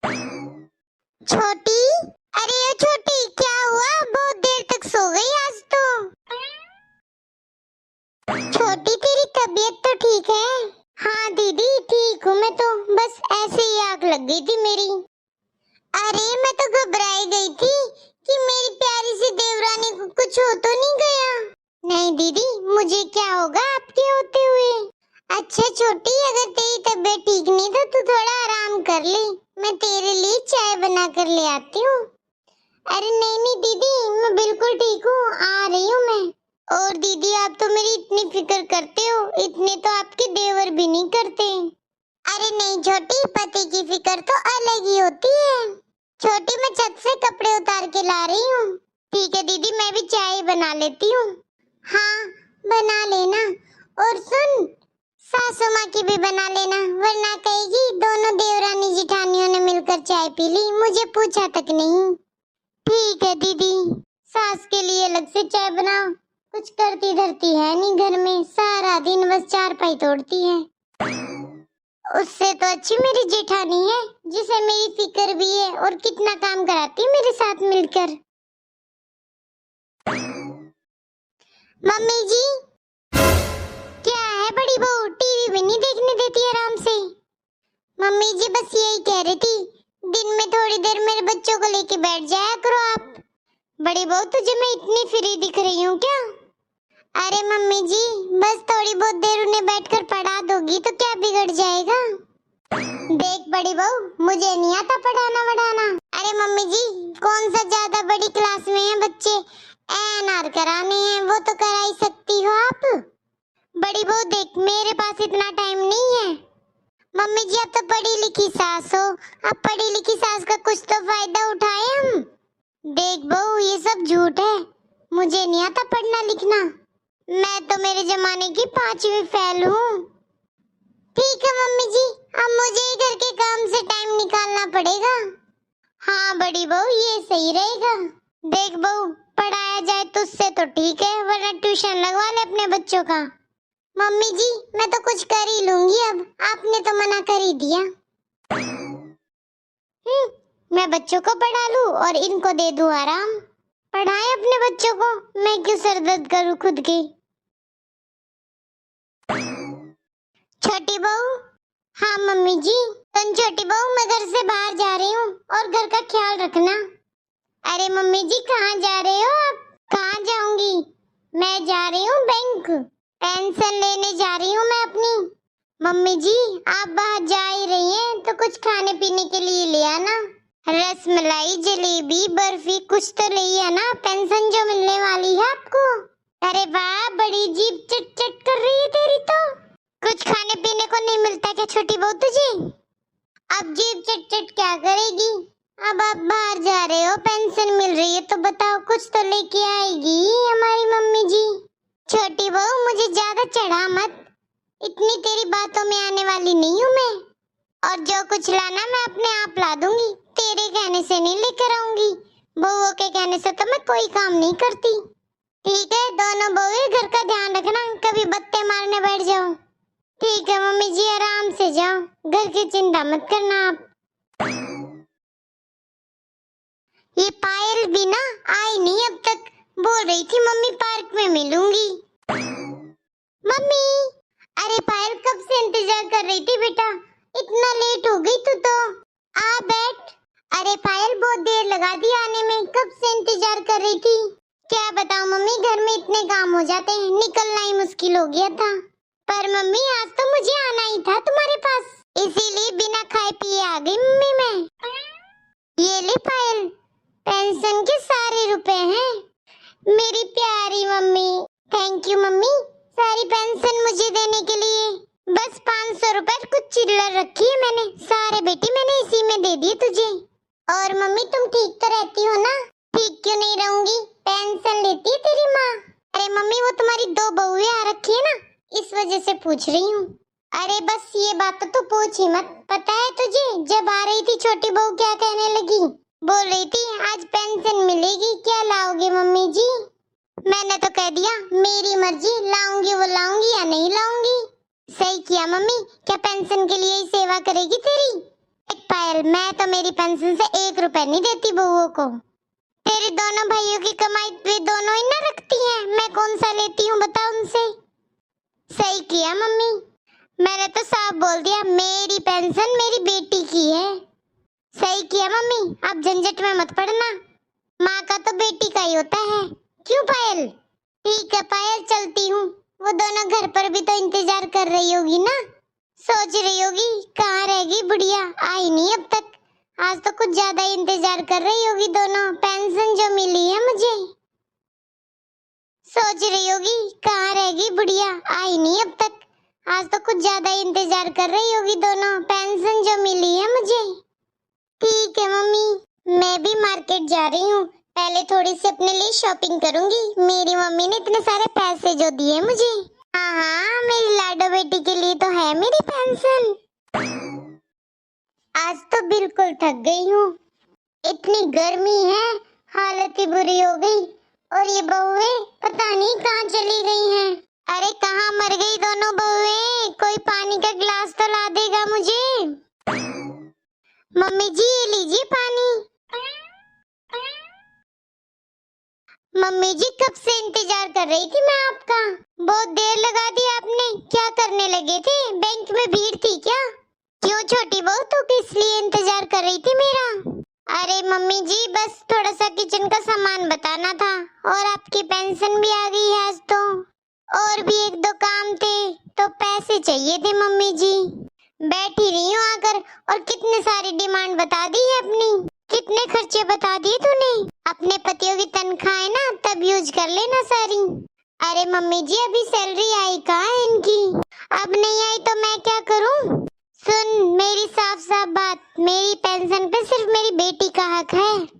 छोटी, अरे ये छोटी क्या हुआ? बहुत देर तक सो गई आज तो। छोटी तेरी तबीयत तो ठीक है? हाँ दीदी ठीक हूँ मैं तो, बस ऐसे ही आग लग गई थी मेरी। अरे मैं तो घबराई गई थी कि मेरी प्यारी सी देवरानी को कुछ हो तो नहीं गया। नहीं दीदी, मुझे क्या होगा आपके होते हुए। अच्छा छोटी, अगर तेरी तबीयत ठीक नहीं तो तू थोड़ा आराम कर ले, मैं तेरे लिए चाय बना कर ले आती हूँ। अरे नहीं नहीं दीदी, मैं बिल्कुल ठीक हूँ, आ रही हूँ मैं। और दीदी आप तो मेरी इतनी फिक्र करते हो, इतने तो आपके देवर भी नहीं करते। अरे नहीं छोटी, पति की फिक्र तो अलग ही होती है। छोटी मैं छत से कपड़े उतार के ला रही हूँ। ठीक है दीदी, मैं भी चाय बना लेती हूँ। हाँ बना लेना, और सुन सासू माँ की भी बना लेना, वरना कहेगी दोनों देवरानी जिठानियों ने मिलकर चाय पी ली, मुझे पूछा तक नहीं। ठीक है दीदी, सास के लिए अलग से चाय बनाओ, कुछ करती धरती है नहीं घर में, सारा दिन बस चारपाई तोड़ती है। उससे तो अच्छी मेरी जेठानी है, जिसे मेरी फिक्र भी है और कितना काम कराती है मेरे साथ मिलकर। मम्मी जी, क्या है बड़ी बहू, टीवी भी नहीं देखने देती आराम से। मम्मी जी बस यही कह रही थी, दिन में थोड़ी देर मेरे बच्चों को लेके बैठ जाया करो आप। बड़ी बहू तुझे मैं इतनी फ्री दिख रही हूँ क्या? अरे मम्मी जी बस थोड़ी बहुत देर उन्हें बैठकर पढ़ा दोगी तो क्या बिगड़ जाएगा। देख बड़ी बहू, मुझे नहीं आता पढ़ाना वढ़ाना। अरे मम्मी जी कौन सा ज्यादा बड़ी क्लास में है बच्चे, एनआर कराने हैं वो तो करा ही सकती हो आप। बड़ी बहू देख, मेरे पास इतना टाइम नहीं है। मम्मी जी अब तो पढ़ी लिखी सास हो, अब पढ़ी लिखी सास का कुछ तो फायदा उठाए हम। देख बहू ये सब झूठ है, मुझे नहीं आता पढ़ना लिखना, मैं तो मेरे जमाने की 5वीं फेल हूँ। ठीक है मम्मी जी, अब मुझे ही घर के काम से टाइम निकालना पड़ेगा। हाँ बड़ी बहू ये सही रहेगा। देख बहू, पढ़ाया जाए तुझसे तो ठीक है, वरना ट्यूशन लगवा ले अपने बच्चों का। मम्मी जी मैं तो कुछ कर ही लूंगी, अब आपने तो मना कर ही दिया। मैं बच्चों को पढ़ा लूं और इनको दे दूं आराम। पढ़ाए अपने बच्चों को, मैं क्यों सरदर्द करूं खुद की। छोटी बहू, हाँ मम्मी जी। तुम छोटी बहू, मैं घर से बाहर जा रही हूँ और घर का ख्याल रखना। अरे मम्मी जी कहाँ जा रहे हो आप? कहाँ जाऊंगी, मैं जा रही हूँ बैंक, पेंशन लेने जा रही हूँ मैं अपनी। मम्मी जी आप बाहर जा ही रही हैं तो कुछ खाने पीने के लिए ले आना, रसमलाई जलेबी बर्फी कुछ तो ले आना, पेंशन जो मिलने वाली है आपको। अरे वाह, बड़ी जीभ चट चट कर रही है तेरी तो। कुछ खाने पीने को नहीं मिलता क्या छोटी बहू तुझे? अब जीभ चट चट क्या करेगी, अब आप बाहर जा रहे हो, पेंशन मिल रही है तो बताओ कुछ तो लेके आएगी हमारी मम्मी जी। छोटी बहू मुझे ज्यादा चढ़ा मत, इतनी तेरी बातों में आने वाली नहीं हूँ मैं, और जो कुछ लाना मैं अपने आप ला दूंगी, तेरे कहने से नहीं लेकर आऊंगी। बहुओं के कहने से तो मैं कोई काम नहीं करती। ठीक है दोनों बहुएं घर का ध्यान रखना, कभी बत्ते मारने बैठ जाओ। ठीक है मम्मी जी, आराम से जाओ, घर की चिंता मत करना आप। ये पायल भी ना आई नहीं अब तक, बोल रही थी मम्मी पार्क में मिलूंगी। मम्मी, अरे पायल कब से इंतजार कर रही थी बेटा, इतना लेट हो गई तू तो, आ बैठ। अरे पायल बहुत देर लगा दी आने में, कब से इंतजार कर रही थी। क्या बताऊं मम्मी, घर में इतने काम हो जाते हैं, निकलना ही मुश्किल हो गया था। पर मम्मी आज तो मुझे आना ही था तुम्हारे पास, इसीलिए बिना खाए पिए आ गई मम्मी मैं। ये ले पायल, पेंशन के सारे रुपए हैं मेरी प्यारी मम्मी। थैंक यू मम्मी, सारी पेंशन मुझे देने के लिए। बस 500 रुपए कुछ चिल्लर रखी है मैंने, सारे बेटी मैंने इसी में दे दिए तुझे। और मम्मी तुम ठीक तो रहती हो ना? ठीक क्यों नहीं रहूंगी, पेंशन लेती है तेरी माँ। अरे मम्मी वो तुम्हारी 2 बहुएं आ रखी है ना, इस वजह से पूछ रही हूँ। अरे बस ये बात तो पूछ ही मत, पता है तुझे जब आ रही थी छोटी बहू क्या कहने लगी, बोल रही थी आज पेंशन मिलेगी, क्या लाओगे मम्मी जी? मैंने तो कह दिया मेरी मर्जी, लाऊंगी वो लाऊंगी या नहीं लाऊंगी। सही किया मम्मी, क्या पेंशन के लिए ही सेवा करेगी तेरी? एक पायल, मैं तो मेरी पेंशन से 1 रुपए नहीं देती बहुओं को। तेरे दोनों भाइयों की कमाई वे दोनों ही ना रखती हैं, मैं कौन सा लेती हूँ बता उनसे। सही किया मम्मी, मैंने तो साफ बोल दिया मेरी पेंशन मेरी बेटी की है। सही किया मम्मी, आप झंझट में मत पड़ना, माँ का तो बेटी का ही होता है, क्यों पायल। ठीक है पायल, चलती हूँ। वो दोनों घर पर भी तो इंतजार कर रही होगी ना, सोच रही होगी कहाँ रहेगी बुढ़िया, आई नहीं अब तक। आज तो कुछ ज्यादा ही इंतजार कर रही होगी दोनों, पेंशन जो मिली है मुझे। सोच रही होगी कहाँ रहेगी बुढ़िया, आई नहीं अब तक। आज तो कुछ ज्यादा ही इंतजार कर रही होगी दोनों, पेंशन जो मिली है मुझे। ठीक है मम्मी, मैं भी मार्केट जा रही हूँ, पहले थोड़ी सी अपने लिए शॉपिंग करूंगी। मेरी मम्मी ने इतने सारे पैसे जो दिए मुझे। हाँ हाँ, मेरी लाडो बेटी के लिए तो है मेरी पेंशन। आज तो बिल्कुल थक गई हूँ, इतनी गर्मी है, हालत ही बुरी हो गई। और ये बहुएं पता नहीं कहाँ चली गई हैं। अरे कहाँ मर गई दोनों बहुएं, कोई पानी का गिलास तो ला देगा मुझे। मम्मी जी ये लीजिए पानी। मम्मी जी कब से इंतजार कर रही थी मैं आपका, बहुत देर लगा दी आपने। क्या करने लगे थे, बैंक में भीड़ थी क्या? क्यों छोटी बहू तू किस लिए इंतजार कर रही थी मेरा? अरे मम्मी जी बस थोड़ा सा किचन का सामान बताना था, और आपकी पेंशन भी आ गई है आज तो। और भी 1-2 काम थे, तो पैसे चाहिए थे मम्मी जी। बैठी रही हूँ आकर, और कितने सारी डिमांड बता दी है अपनी। कितने खर्चे बता दिए तूने? अपने पतियों की तनख्वाह ना तब यूज कर लेना सारी। अरे मम्मी जी अभी सैलरी आई कहाँ है इनकी, अब नहीं आई तो मैं क्या करूँ? सुन मेरी साफ साफ बात, मेरी पेंशन पे सिर्फ मेरी बेटी का हक है।